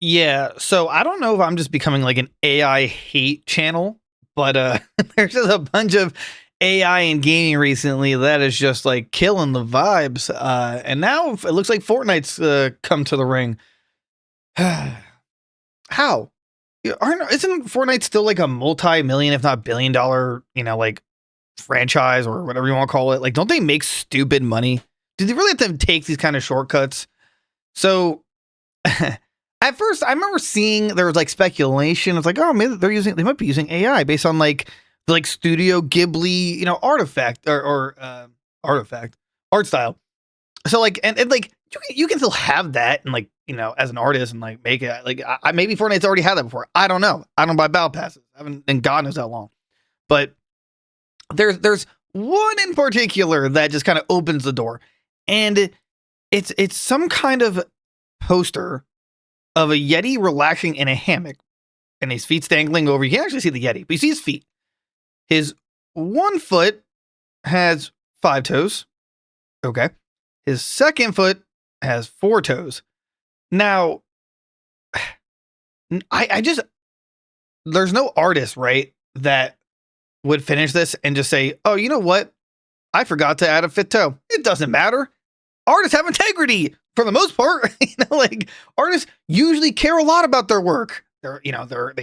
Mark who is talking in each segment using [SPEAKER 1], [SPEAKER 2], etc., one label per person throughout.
[SPEAKER 1] Yeah, so I don't know if I'm just becoming like an AI hate channel, but there's just a bunch of AI in gaming recently that is just like killing the vibes. And now it looks like Fortnite's come to the ring. How? Aren't isn't Fortnite still like a multi-million, if not billion-dollar, like franchise or whatever you want to call it? Like, don't they make stupid money? Do they really have to take these kind of shortcuts? So at first, I remember seeing there was like speculation. It's like, oh, maybe they might be using AI based on like the like Studio Ghibli, artifact or artifact art style. So like, and like you can still have that and like as an artist and like make it like maybe Fortnite's already had that before. I don't know. I don't buy battle passes. I haven't, and God knows how long. But there's one in particular that just kind of opens the door, and it's some kind of poster of a Yeti relaxing in a hammock and his feet dangling over. You can't actually see the Yeti, but you see his feet. His one foot has 5 toes. Okay. His second foot has 4 toes. Now, I just, there's no artist, right, that would finish this and just say, oh, you know what? I forgot to add a 5th toe. It doesn't matter. Artists have integrity for the most part. Like artists usually care a lot about their work. They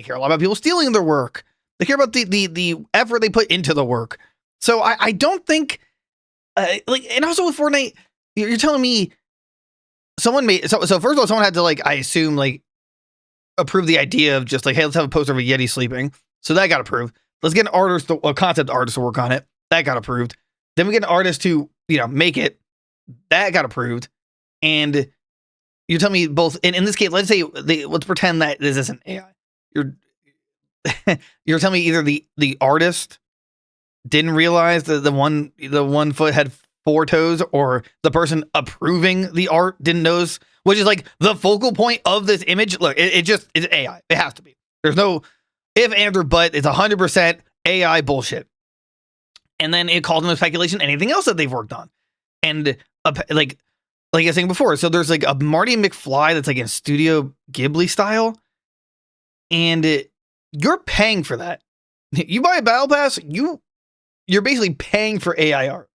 [SPEAKER 1] care a lot about people stealing their work. They care about the effort they put into the work. So I don't think and also with Fortnite, you're telling me someone made so first of all, someone had to like, I assume, like approve the idea of just like, hey, let's have a poster of a Yeti sleeping. So that got approved. Let's get an artist, a concept artist to work on it. That got approved. Then we get an artist to, make it. That got approved. And you tell me both in this case, let's pretend that this isn't AI. You're telling me either the artist didn't realize that the one foot had 4 toes, or the person approving the art didn't notice, which is like the focal point of this image. Look, it's AI. It has to be. There's no if, and, or but. It's 100% AI bullshit. And then it calls into speculation anything else that they've worked on. And like I was saying before, so there's like a Marty McFly that's like in Studio Ghibli style, and you're paying for that. You buy a battle pass, you're basically paying for AI art.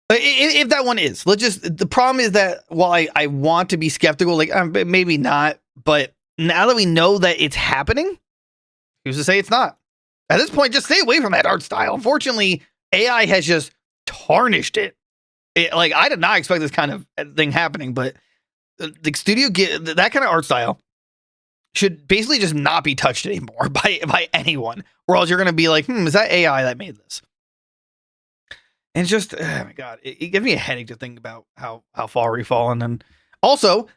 [SPEAKER 1] If that one is, the problem is that while I want to be skeptical, like maybe not, but now that we know that it's happening, who's to say it's not? At this point, just stay away from that art style. Unfortunately, AI has just tarnished it. Like, I did not expect this kind of thing happening, but the studio that kind of art style should basically just not be touched anymore by anyone, or else you're going to be like, is that AI that made this? And it's just, oh my God, it gives me a headache to think about how far we've fallen. And also,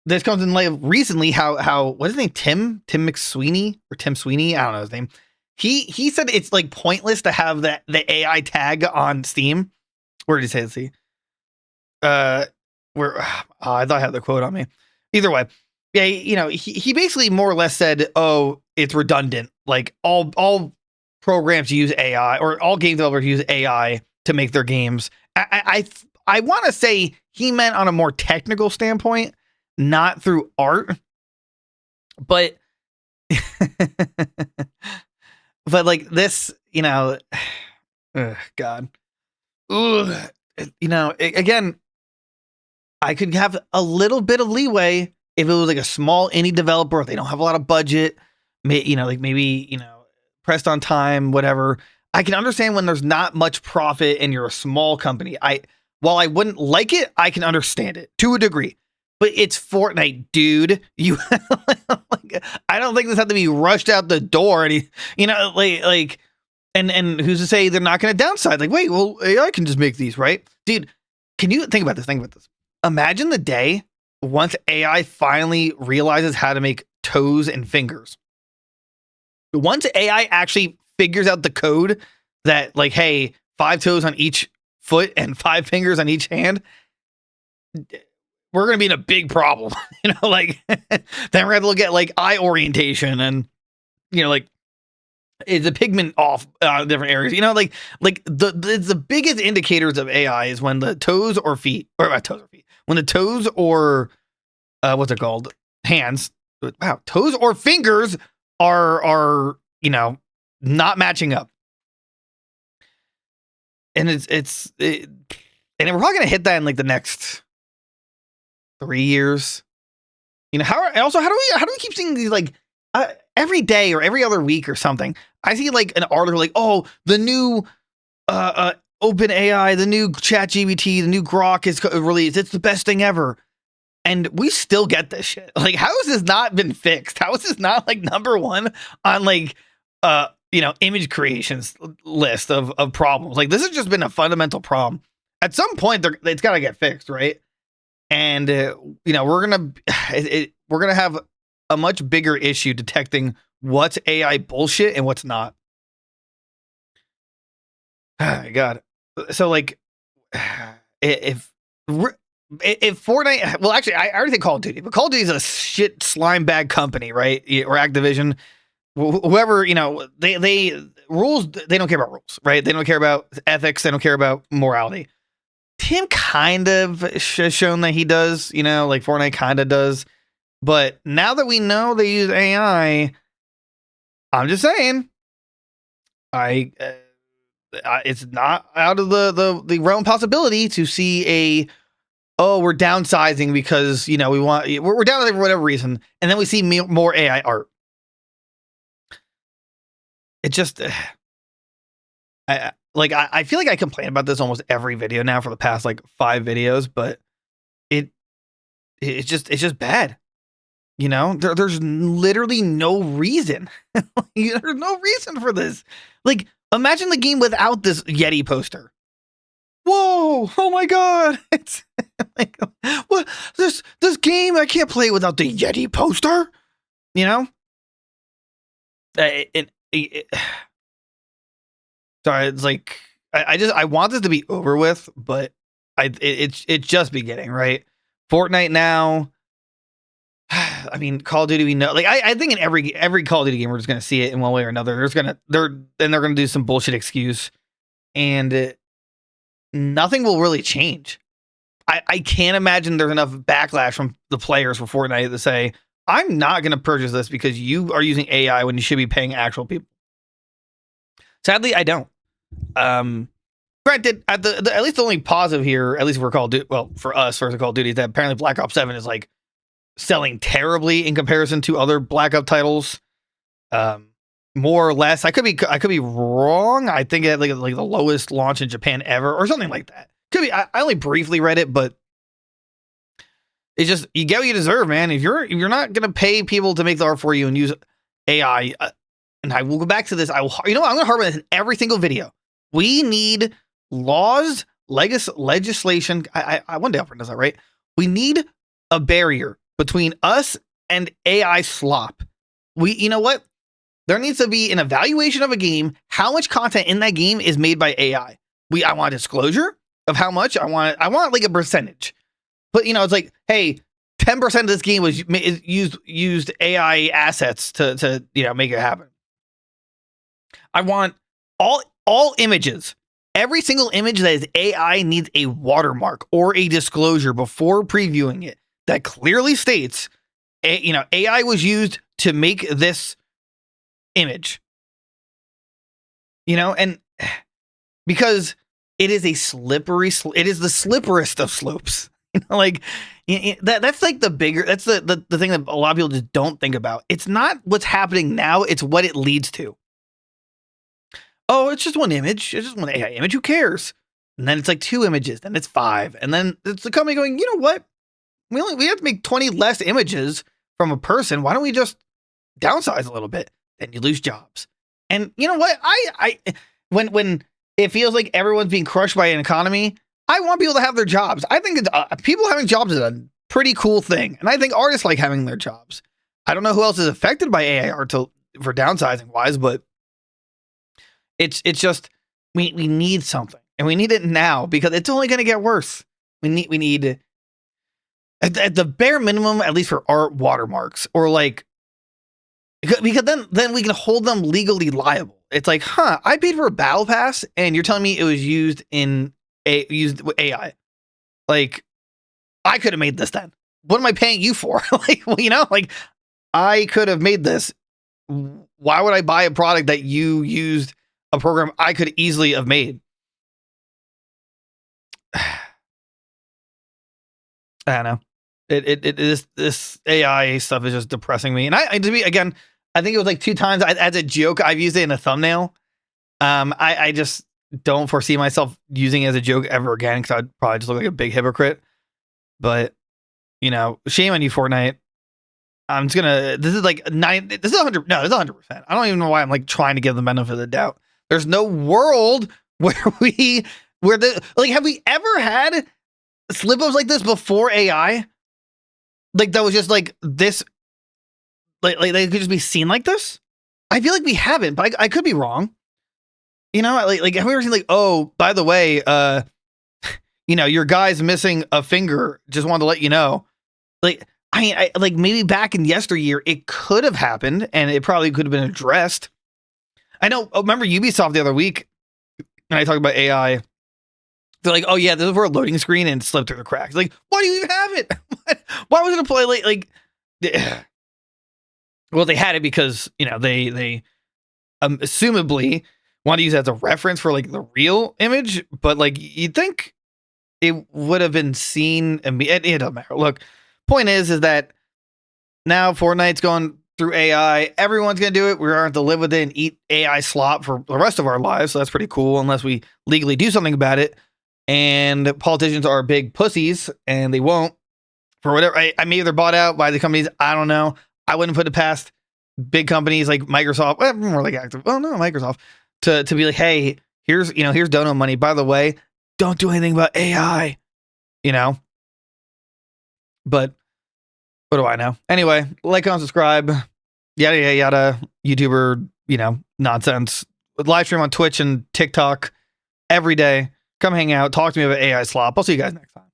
[SPEAKER 1] this comes in light of recently how what's his name? Tim McSweeney or Tim Sweeney? I don't know his name. He said it's like pointless to have the AI tag on Steam. Where did he say this? Where I thought I had the quote on me. Either way, yeah, he basically more or less said, "Oh, it's redundant. Like all programs use AI, or all game developers use AI to make their games." I want to say he meant on a more technical standpoint, not through art, but but like this, God, again, I could have a little bit of leeway if it was like a small indie developer, if they don't have a lot of budget, maybe pressed on time, whatever. I can understand when there's not much profit and you're a small company. While I wouldn't like it, I can understand it to a degree. But it's Fortnite, dude. I don't think this had to be rushed out the door. And and who's to say they're not going to downside? Like, wait, well, AI can just make these, right, dude? Can you think about this? Imagine the day once AI finally realizes how to make toes and fingers. Once AI actually figures out the code that, like, hey, 5 toes on each foot and 5 fingers on each hand, we're going to be in a big problem. Then we're going to have to look at like eye orientation and, like, is the pigment off different areas, the biggest indicators of AI is when the toes or feet, or when the toes or what's it called? Hands wow, toes or fingers are not matching up. And and we're probably gonna hit that in like the next 3 years. How do we keep seeing these like every day or every other week or something? I see like an article like, oh, the new Open AI, the new Chat GBT, the new Grok is released. It's the best thing ever. And we still get this shit. Like, how has this not been fixed? How is this not like number one on like image creations list of problems? Like, this has just been a fundamental problem. At some point, it's got to get fixed, right? And we're gonna have a much bigger issue detecting what's AI bullshit and what's not. Oh my God. So like, if Fortnite, well, actually, I already think Call of Duty, but Call of Duty is a shit slime bag company, right? Or Activision, whoever, they rules. They don't care about rules, right? They don't care about ethics. They don't care about morality. Tim kind of has shown that he does, like Fortnite kind of does. But now that we know they use AI, I'm just saying, it's not out of the realm possibility to see we're downsizing because we're downsizing for whatever reason, and then we see more AI art. It just I feel like I complain about this almost every video now for the past like 5 videos, but it's just bad. There's literally no reason. There's no reason for this. Like, imagine the game without this Yeti poster. Whoa! Oh my God! It's like, what? This game I can't play without the Yeti poster. Sorry, it's like I want this to be over with, but it's just beginning, right? Fortnite now. I mean, Call of Duty, we know. Like, I think in every Call of Duty game, we're just gonna see it in one way or another. They're gonna do some bullshit excuse, and nothing will really change. I can't imagine there's enough backlash from the players for Fortnite to say, I'm not gonna purchase this because you are using AI when you should be paying actual people. Sadly, I don't. Granted, at least the only positive here, at least for Call of Duty, well, for us, for Call of Duty, is that apparently Black Ops 7 is like selling terribly in comparison to other Black Ops titles. More or less, I could be wrong. I think it had like the lowest launch in Japan ever, or something like that. Could be. I only briefly read it, but it's just, you get what you deserve, man. If you're not gonna pay people to make the art for you and use AI, and I will go back to this. I'm gonna harp on this in every single video. We need laws, legislation. I one day I'll does that, right? We need a barrier between us and AI slop. You know what? There needs to be an evaluation of a game. How much content in that game is made by AI? I want a disclosure of how much. I want like a percentage. But it's like, hey, 10% of this game was used AI assets to make it happen. I want all images. Every single image that is AI needs a watermark or a disclosure before previewing it that clearly states, AI was used to make this image. And because it is a slippery, it is the slipperest of slopes. Like that's like that's the thing that a lot of people just don't think about. It's not what's happening now, it's what it leads to. Oh, it's just one image. It's just one AI image. Who cares? And then it's like 2 images. Then it's 5. And then it's the company going, you know what? We have to make 20 less images from a person. Why don't we just downsize a little bit? Then you lose jobs. And you know what? When it feels like everyone's being crushed by an economy, I want people to have their jobs. I think people having jobs is a pretty cool thing. And I think artists like having their jobs. I don't know who else is affected by AI art for downsizing wise, but it's just, we need something, and we need it now because it's only going to get worse. We need at the bare minimum, at least for art, watermarks, or like, because then we can hold them legally liable. It's like, I paid for a battle pass and you're telling me it was used with AI. Like, I could have made this then. What am I paying you for? like, I could have made this. Why would I buy a product that you used a program I could easily have made? I don't know. This AI stuff is just depressing me. And to be again, I think it was like 2 times as a joke. I've used it in a thumbnail. I just don't foresee myself using it as a joke ever again because I'd probably just look like a big hypocrite. But shame on you, Fortnite. I'm just gonna. This is like 9. This is 100. No, this is 100%. I don't even know why I'm like trying to give the benefit of the doubt. There's no world where have we ever had slip ups like this before AI? Like that was just like this. Like they could just be seen like this. I feel like we haven't, but I could be wrong. Like have we ever seen like, oh, by the way, your guy's missing a finger. Just wanted to let you know. Like I like maybe back in yesteryear it could have happened and it probably could have been addressed. I know. Remember Ubisoft the other week, and I talked about AI. They're like, oh yeah, this is for a loading screen and it slipped through the cracks. Like, why do you even have it? Why was it a play like? Well, they had it because they assumably want to use it as a reference for like the real image, but like you'd think it would have been seen. It doesn't matter. Look, point is that now Fortnite's going through AI. Everyone's gonna do it. We're going to live with it and eat AI slop for the rest of our lives. So that's pretty cool, unless we legally do something about it. And politicians are big pussies, and they won't for whatever. I maybe they're bought out by the companies. I don't know. I wouldn't put it past big companies like Microsoft, more like Active. Well, no, Microsoft to be like, hey, here's dono money. By the way, don't do anything about AI. But what do I know? Anyway, like, comment, subscribe, yada yada yada. YouTuber, nonsense. Live stream on Twitch and TikTok every day. Come hang out. Talk to me about AI slop. I'll see you guys next time.